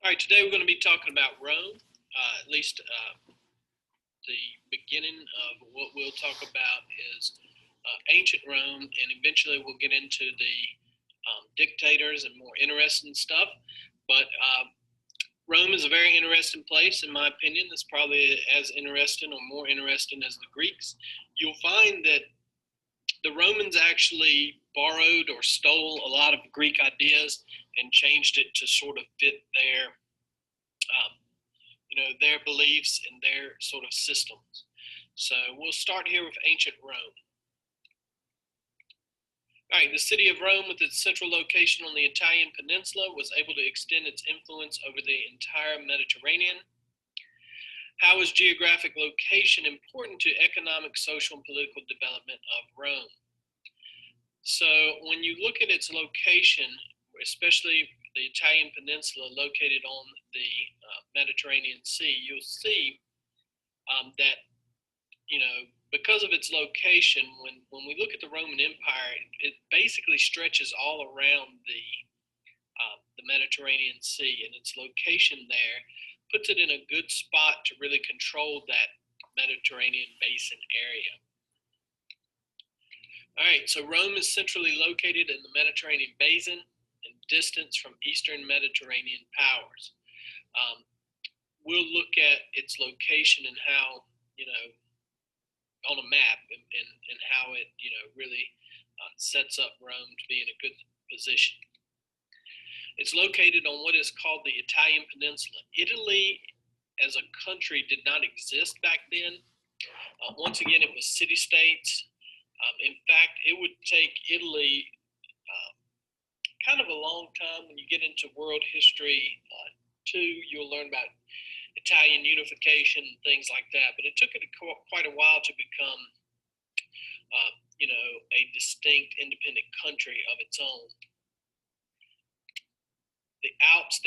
All right, today we're going to be talking about Rome, at least the beginning of what we'll talk about is ancient Rome, and eventually we'll get into the dictators and more interesting stuff. But Rome is a very interesting place, in my opinion. It's probably as interesting or more interesting as the Greeks. You'll find that the Romans actually borrowed or stole a lot of Greek ideas and changed it to sort of fit their beliefs and their sort of systems. So we'll start here with ancient Rome. All right, the city of Rome, with its central location on the Italian peninsula, was able to extend its influence over the entire Mediterranean. How is geographic location important to economic, social, and political development of Rome? So when you look at its location, especially the Italian peninsula located on the Mediterranean Sea, you'll see that, because of its location, when we look at the Roman Empire, it basically stretches all around the Mediterranean Sea, and its location there puts it in a good spot to really control that Mediterranean basin area. All right, so Rome is centrally located in the Mediterranean basin and distance from Eastern Mediterranean powers. We'll look at its location and how, on a map and how it, really sets up Rome to be in a good position. It's located on what is called the Italian Peninsula. Italy as a country did not exist back then. Once again, it was city-states. In fact, it would take Italy kind of a long time. When you get into world history too, you'll learn about Italian unification and things like that. But it took it quite a while to become, a distinct, independent country of its own. The Alps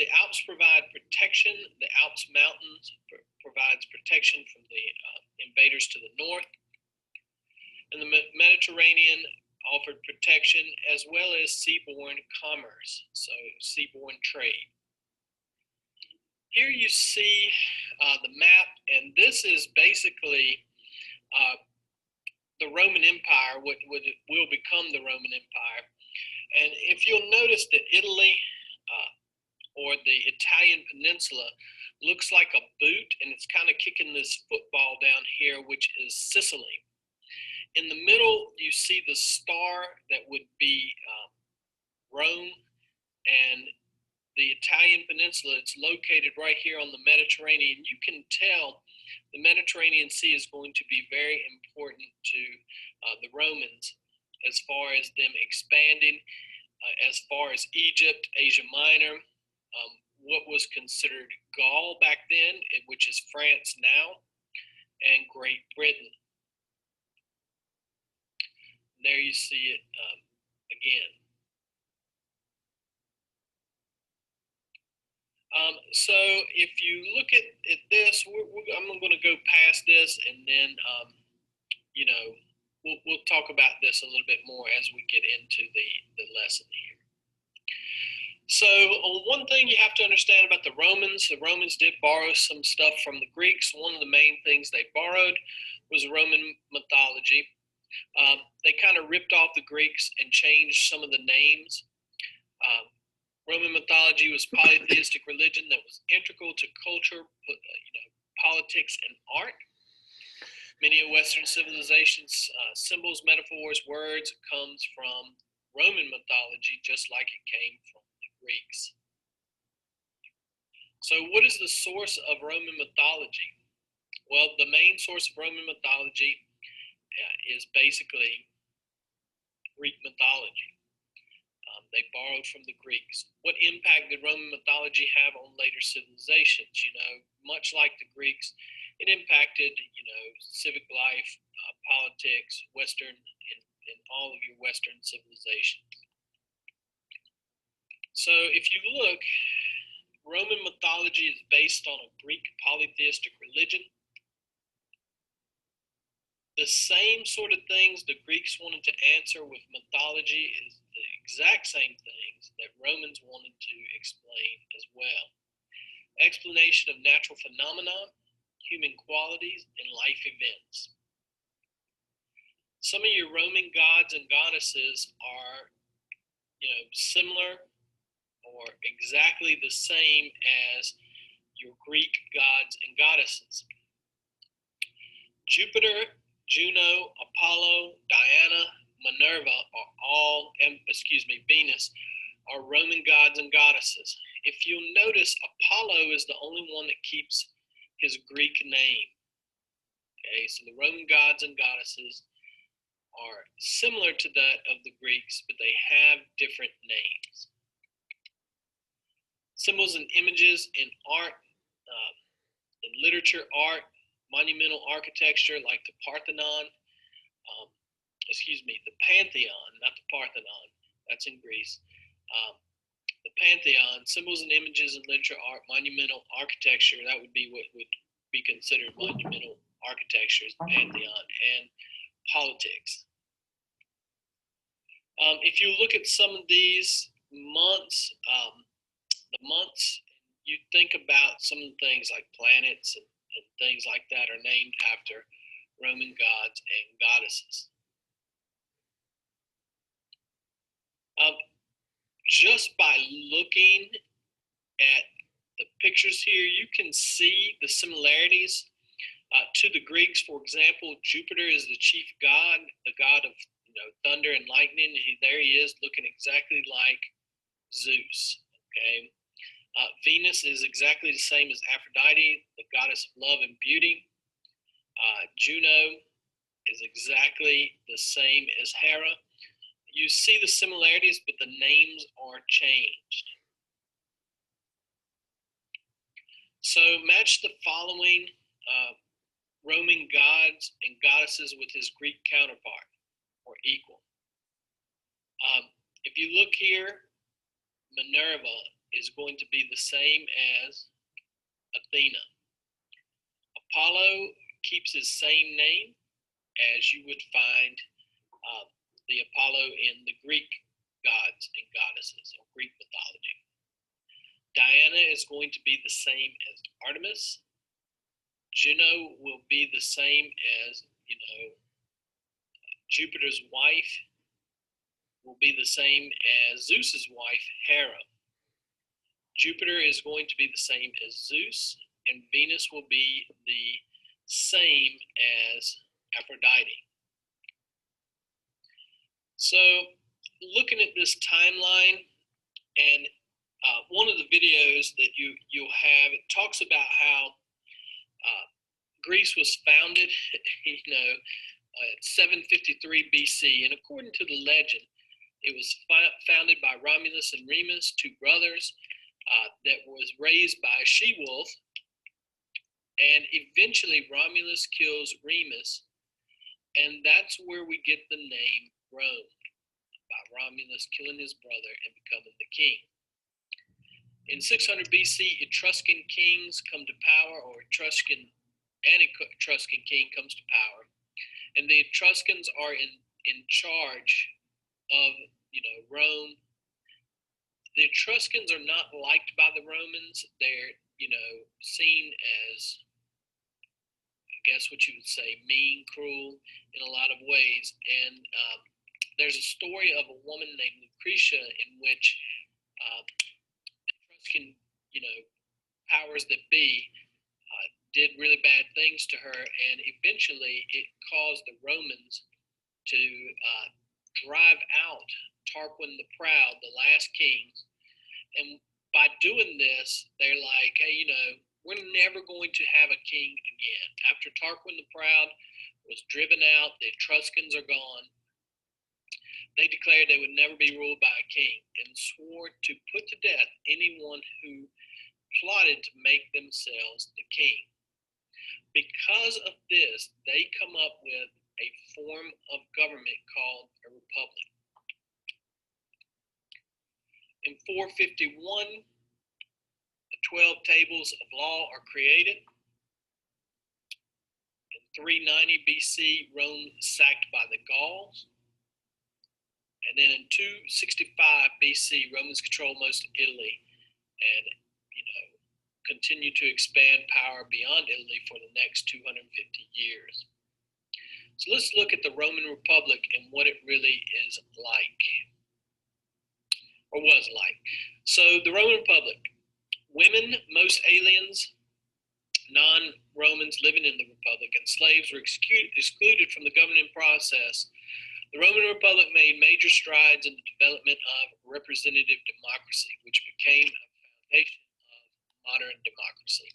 provide protection. The Alps Mountains provides protection from the invaders to the north. And the Mediterranean offered protection as well as seaborne commerce, so seaborne trade. Here you see the map, and this is basically the Roman Empire, what will become the Roman Empire. And if you'll notice that Italy or the Italian peninsula looks like a boot, and it's kind of kicking this football down here, which is Sicily. In the middle, you see the star that would be Rome, and the Italian peninsula. It's located right here on the Mediterranean. You can tell the Mediterranean Sea is going to be very important to the Romans as far as them expanding, as far as Egypt, Asia Minor, what was considered Gaul back then, which is France now, and Great Britain. There you see it again. So if you look at this, I'm going to go past this, and then we'll talk about this a little bit more as we get into the lesson here. So one thing you have to understand about the Romans did borrow some stuff from the Greeks. One of the main things they borrowed was Roman mythology. They kind of ripped off the Greeks and changed some of the names. Roman mythology was polytheistic religion that was integral to culture, politics, and art. Many of Western civilization's symbols, metaphors, words comes from Roman mythology, just like it came from the Greeks. So what is the source of Roman mythology? Well, the main source of Roman mythology is basically Greek mythology. They borrowed from the Greeks. What impact did Roman mythology have on later civilizations? Much like the Greeks, it impacted, civic life, politics, Western, in all of your Western civilizations. So if you look, Roman mythology is based on a Greek polytheistic religion. The same sort of things the Greeks wanted to answer with mythology is the exact same things that Romans wanted to explain as well. explanation of natural phenomena, human qualities, and life events. Some of your Roman gods and goddesses are, similar or exactly the same as your Greek gods and goddesses. Jupiter, Juno, Apollo, Diana, Minerva are all, Venus, are Roman gods and goddesses. If you'll notice, Apollo is the only one that keeps his Greek name. Okay, so the Roman gods and goddesses are similar to that of the Greeks, but they have different names. Symbols and images in art, in literature, art, monumental architecture like the Parthenon, the Pantheon, not the Parthenon, that's in Greece. The Pantheon, symbols and images in literature, art, monumental architecture, that would be what would be considered monumental architecture, the Pantheon, and politics. If you look at some of these months, the months, you think about some of the things like planets and things like that are named after Roman gods and goddesses. Just by looking at the pictures here, you can see the similarities to the Greeks. For example, Jupiter is the chief god, the god of thunder and lightning. There he is, looking exactly like Zeus. Okay, Venus is exactly the same as Aphrodite, the goddess of love and beauty. Juno is exactly the same as Hera. You see the similarities, but the names are changed. So match the following Roman gods and goddesses with his Greek counterpart, or equal. If you look here, Minerva is going to be the same as Athena. Apollo keeps his same name as you would find the Apollo in the Greek gods and goddesses or Greek mythology. Diana is going to be the same as Artemis. Juno will be the same as, Jupiter's wife will be the same as Zeus's wife, Hera. Jupiter is going to be the same as Zeus, and Venus will be the same as Aphrodite. So looking at this timeline, and one of the videos that you'll have, it talks about how Greece was founded, at 753 BC, and according to the legend, it was founded by Romulus and Remus, two brothers, that was raised by a she-wolf, and eventually Romulus kills Remus, and that's where we get the name Rome, by Romulus killing his brother and becoming the king. In 600 BC, Etruscan kings come to power, or Etruscan king comes to power, and the Etruscans are in charge of Rome. The Etruscans are not liked by the Romans. They're seen as, I guess what you would say, mean, cruel in a lot of ways. And there's a story of a woman named Lucretia in which the Etruscan powers that be did really bad things to her, and eventually it caused the Romans to drive out Tarquin the Proud, the last king. And by doing this, they're like, hey, we're never going to have a king again. After Tarquin the Proud was driven out, the Etruscans are gone, they declared they would never be ruled by a king and swore to put to death anyone who plotted to make themselves the king. Because of this, they come up with a form of government called a republic. In 451, the 12 tables of law are created. In 390 BC, Rome is sacked by the Gauls. And then in 265 BC, Romans control most of Italy. And, continue to expand power beyond Italy for the next 250 years. So let's look at the Roman Republic and what it really is like, or was like. So the Roman Republic, women, most aliens, non-Romans living in the Republic, and slaves were excluded from the governing process. The Roman Republic made major strides in the development of representative democracy, which became a foundation of modern democracy.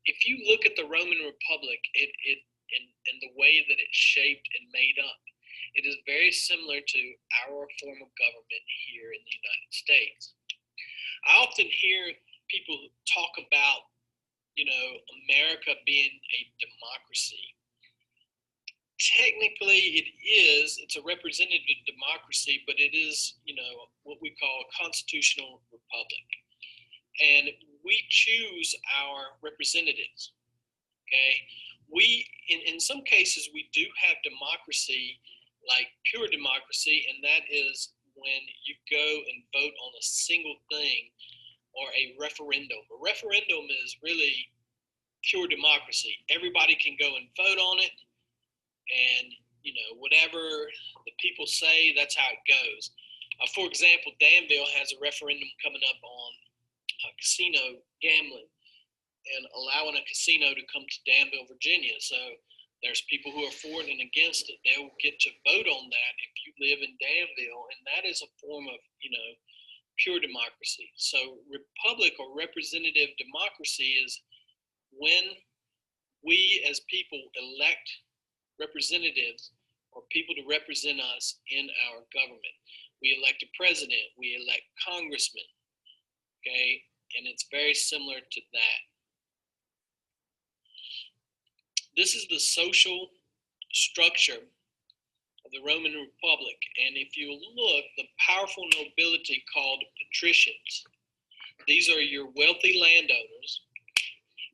If you look at the Roman Republic, in the way that it's shaped and made up, it is very similar to our form of government here in the United States. I often hear people talk about, America being a democracy. Technically, it's a representative democracy, but it is, what we call a constitutional republic. And we choose our representatives, okay? In some cases, we do have democracy, like pure democracy, and that is when you go and vote on a single thing, or a referendum. A referendum is really pure democracy. Everybody can go and vote on it, and whatever the people say, that's how it goes. For example, Danville has a referendum coming up on casino gambling and allowing a casino to come to Danville, Virginia. So there's people who are for it and against it. They'll get to vote on that if you live in Danville, and that is a form of, pure democracy. So republic or representative democracy is when we as people elect representatives or people to represent us in our government. We elect a president, we elect congressmen, okay? And it's very similar to that. This is the social structure of the Roman Republic. And if you look, the powerful nobility called patricians, these are your wealthy landowners,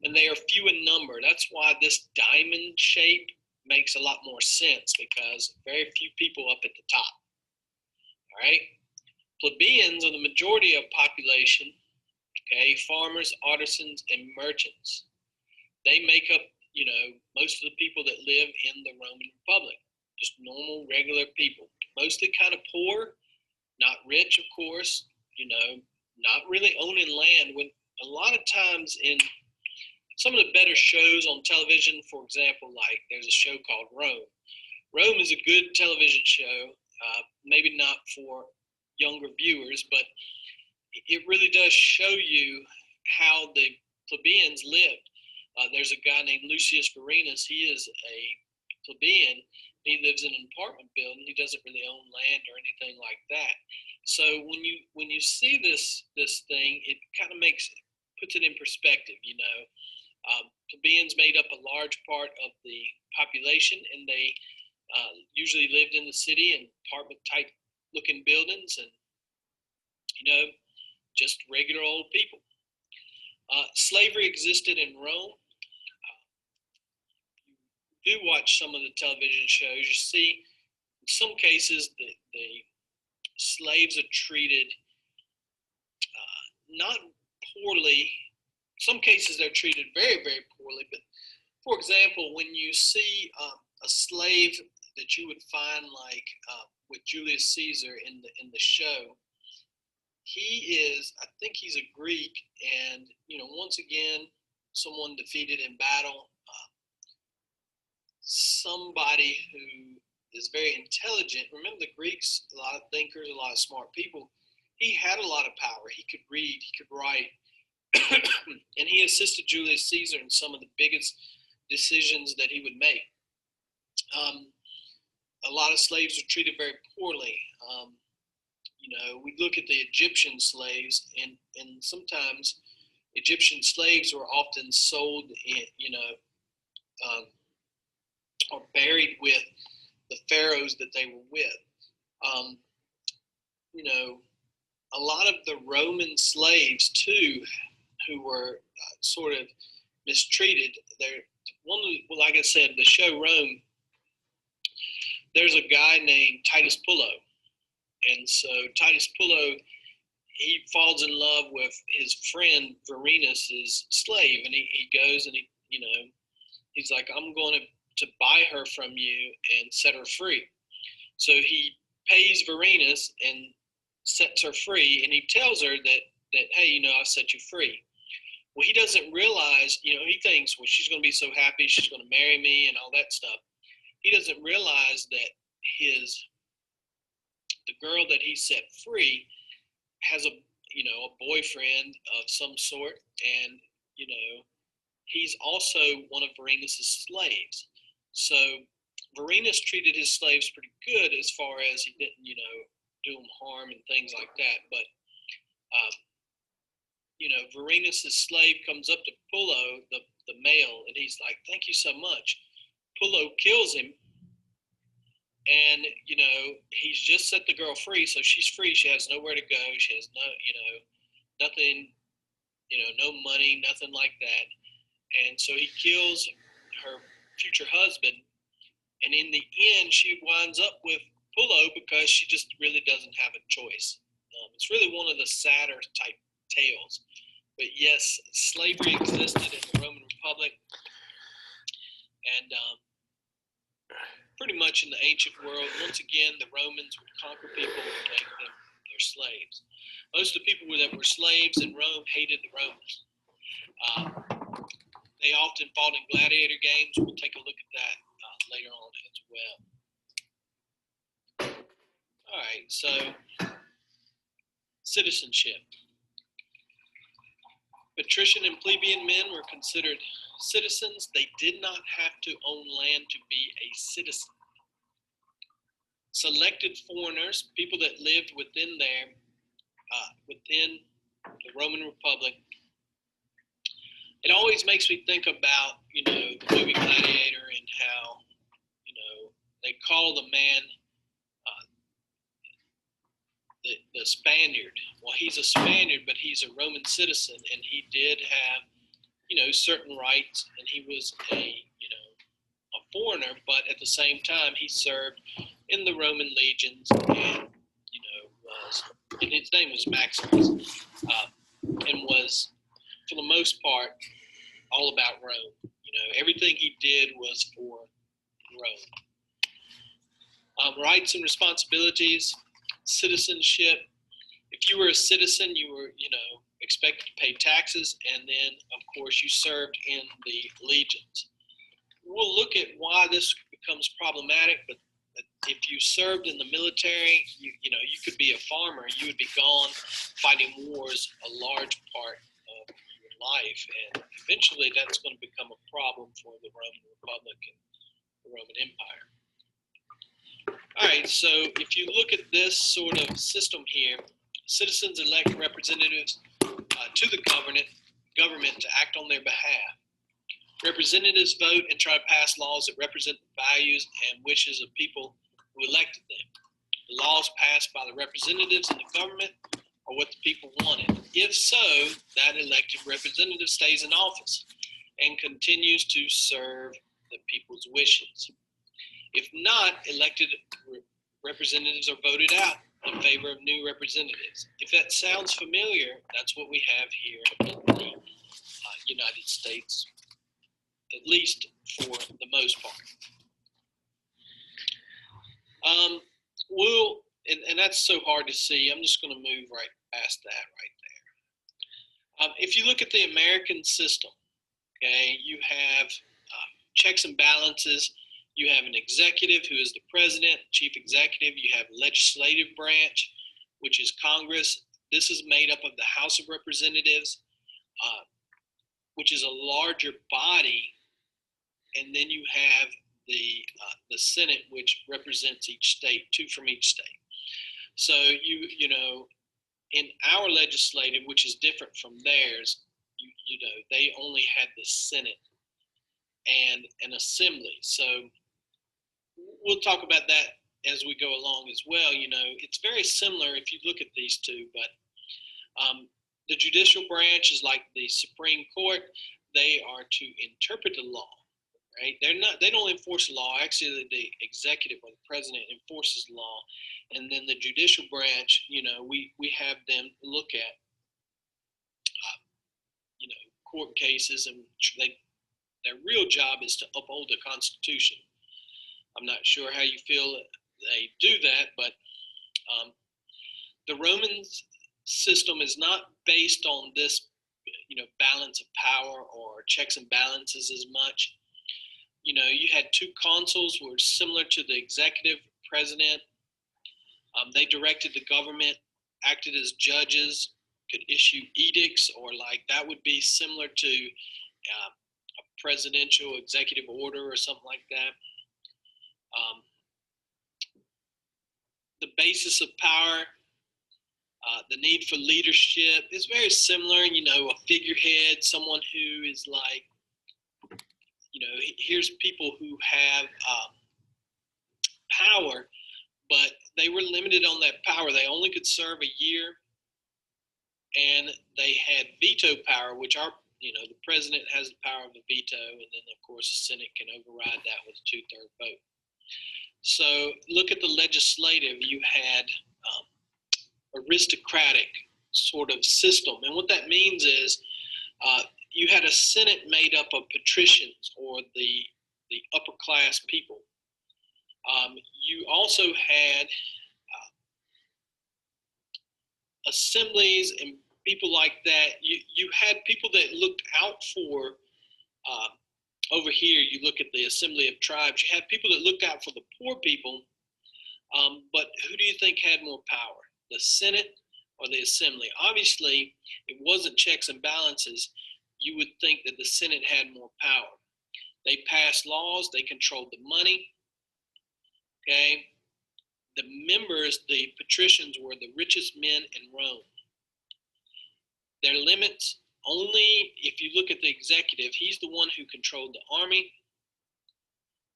and they are few in number. That's why this diamond shape makes a lot more sense, because very few people up at the top. All right. Plebeians are the majority of population, okay, farmers, artisans, and merchants. They make up, most of the people that live in the Roman Republic, just normal, regular people, mostly kind of poor, not rich, of course, not really owning land. When a lot of times in some of the better shows on television, for example, like there's a show called Rome. Rome is a good television show, maybe not for younger viewers, but it really does show you how the plebeians lived. There's a guy named Lucius Vorenus. He is a plebeian. He lives in an apartment building. He doesn't really own land or anything like that. So when you see this thing, it kind of puts it in perspective. Plebeians made up a large part of the population, and they usually lived in the city in apartment type looking buildings, and just regular old people. Slavery existed in Rome. You do watch some of the television shows, you see in some cases the slaves are treated not poorly. Some cases they're treated very, very poorly. But for example, when you see a slave that you would find like with Julius Caesar in the show, I think he's a Greek, and once again, someone defeated in battle, somebody who is very intelligent. Remember, the Greeks, a lot of thinkers, a lot of smart people. He had a lot of power. He could read, he could write, and he assisted Julius Caesar in some of the biggest decisions that he would make. A lot of slaves were treated very poorly. We look at the Egyptian slaves, and sometimes Egyptian slaves were often sold in, or buried with the pharaohs that they were with. A lot of the Roman slaves too, who were sort of mistreated. Like I said, the show Rome, there's a guy named Titus Pullo. And so Titus Pullo, he falls in love with his friend Varenus's slave, and he goes and he's like, I'm going to buy her from you and set her free. So he pays Varenus and sets her free, and he tells her that hey, I'll set you free. Well, he doesn't realize, he thinks, well, she's going to be so happy, she's going to marry me and all that stuff. He doesn't realize that the girl that he set free has a boyfriend of some sort, and he's also one of Varenus's slaves. So Varenus treated his slaves pretty good as far as he didn't do them harm and things like that. But Varenus's slave comes up to Pullo, the male, and he's like, thank you so much. Pullo kills him, and he's just set the girl free, so she's free. She has nowhere to go. She has nothing, no money, nothing like that. And so he kills her future husband, and in the end, she winds up with Pullo because she just really doesn't have a choice. It's really one of the sadder type tales. But yes, slavery existed in the Roman Republic, and pretty much in the ancient world, once again, the Romans would conquer people and make them their slaves. Most of the people that were slaves in Rome hated the Romans. They often fought in gladiator games. We'll take a look at that later on as well. All right, so citizenship. Patrician and plebeian men were considered citizens. They did not have to own land to be a citizen. Selected foreigners, people that lived within the Roman Republic. It always makes me think about, the movie Gladiator and how, they call the man the Spaniard. Well, he's a Spaniard, but he's a Roman citizen, and he did have, certain rights, and he was a foreigner, but at the same time, he served in the Roman legions, and, and his name was Maximus, and was, for the most part, all about Rome. Everything he did was for Rome. Rights and responsibilities, citizenship. If you were a citizen, you were, expected to pay taxes, and then, of course, you served in the legions. We'll look at why this becomes problematic, but if you served in the military, you could be a farmer. You would be gone fighting wars a large part of your life, and eventually that's going to become a problem for the Roman Republic and the Roman Empire. All right, so if you look at this sort of system here, citizens elect representatives to the government to act on their behalf. Representatives vote and try to pass laws that represent the values and wishes of people who elected them. The laws passed by the representatives in the government are what the people wanted. If so, that elected representative stays in office and continues to serve the people's wishes. If not, elected representatives are voted out in favor of new representatives. If that sounds familiar, that's what we have here in the United States, at least for the most part. And that's so hard to see. I'm just going to move right past that right there. If you look at the American system, okay, you have checks and balances. You have an executive who is the president, chief executive. You have legislative branch, which is Congress. This is made up of the House of Representatives, which is a larger body. And then you have the Senate, which represents each state, two from each state. So in our legislative, which is different from theirs, they only had the Senate and an assembly. So we'll talk about that as we go along as well. It's very similar if you look at these two, but the judicial branch is like the Supreme Court. They are to interpret the law. right? They don't enforce law. Actually, the executive or the president enforces law, and then the judicial branch, we have them look at, court cases, and their real job is to uphold the Constitution. I'm not sure how you feel they do that, but the Roman system is not based on this, balance of power or checks and balances as much. You had two consuls who were similar to the executive president. They directed the government, acted as judges, could issue edicts, or like that would be similar to a presidential executive order or something like that. The basis of power, the need for leadership is very similar. A figurehead, someone who is like, here's people who have power, but they were limited on that power. They only could serve a year, and they had veto power, which the president has the power of a veto, and then of course the Senate can override that with a 2/3 vote. So look at the legislative. You had aristocratic sort of system, and what that means is you had a Senate made up of patricians, or the upper class people. You also had assemblies and people like that. You had people that looked out for, over here, you look at the Assembly of Tribes, you had people that looked out for the poor people, but who do you think had more power, the Senate or the Assembly? Obviously, it wasn't checks and balances. You would think that the Senate had more power. They passed laws, they controlled the money, okay? The members, the patricians, were the richest men in Rome. Their limits, only if you look at the executive, he's the one who controlled the army,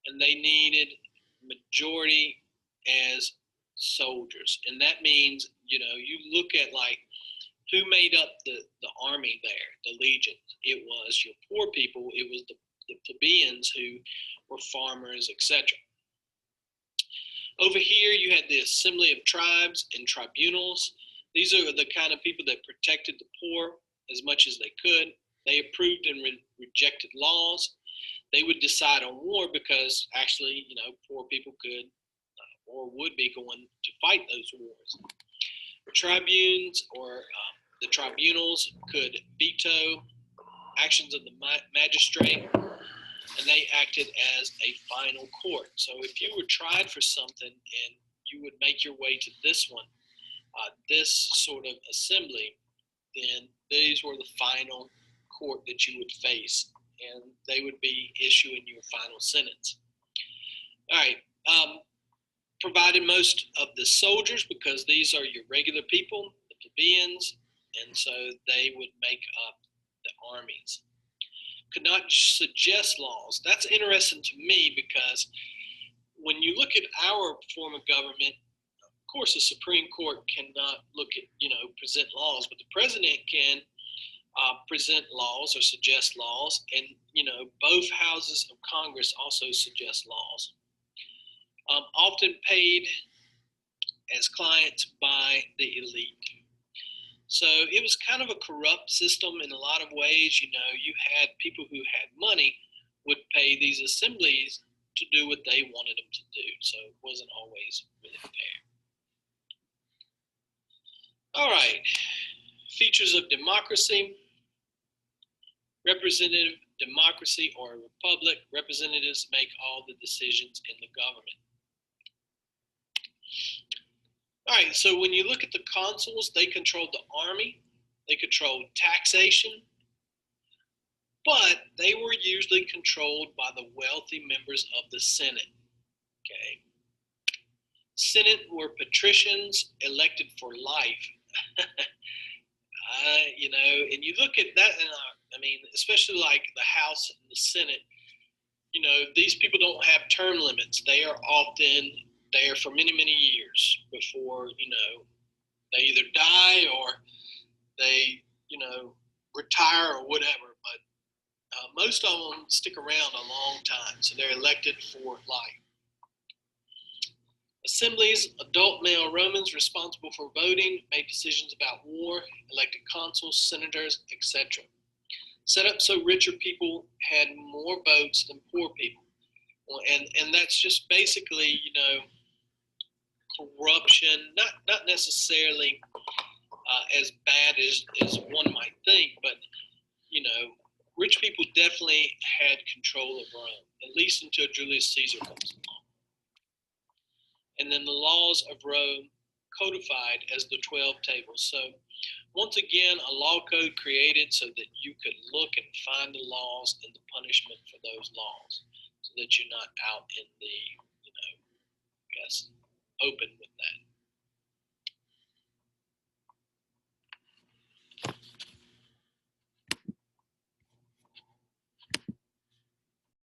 and they needed majority as soldiers. And that means, you look at like who made up the army there, the legions. It was your poor people, it was the plebeians who were farmers, etc. Over here, you had the Assembly of Tribes and tribunals. These are the kind of people that protected the poor as much as they could. They approved and rejected laws. They would decide on war because actually, poor people could or would be going to fight those wars. Tribunes, or the tribunals, could veto actions of the magistrate, and they acted as a final court. So if you were tried for something and you would make your way to this one, this sort of assembly, then these were the final court that you would face, and they would be issuing your final sentence. All right. Provided most of the soldiers, because these are your regular people, the plebeians, and so they would make up the armies. Could not suggest laws. That's interesting to me, because when you look at our form of government, of course the Supreme Court cannot look at, present laws, but the president can present laws or suggest laws, and both houses of Congress also suggest laws. Often paid as clients by the elite. So it was kind of a corrupt system in a lot of ways. You had people who had money would pay these assemblies to do what they wanted them to do. So it wasn't always really fair. All right. Features of democracy. Representative democracy, or a republic. Representatives make all the decisions in the government. All right, so when you look at the consuls, they controlled the army, they controlled taxation, but they were usually controlled by the wealthy members of the Senate. Okay. Senate were patricians elected for life. And you look at that, and especially like the House and the Senate, these people don't have term limits. They are often there for many, many years before, they either die or they, retire or whatever. But Most of them stick around a long time, so they're elected for life. Assemblies, adult male Romans responsible for voting, made decisions about war, elected consuls, senators, etc. Set up so richer people had more votes than poor people. And that's just basically, corruption, not necessarily as bad as one might think, but, rich people definitely had control of Rome, at least until Julius Caesar comes along. And then the laws of Rome codified as the 12 tables. So once again, a law code created so that you could look and find the laws and the punishment for those laws, so that you're not out in the, open with that.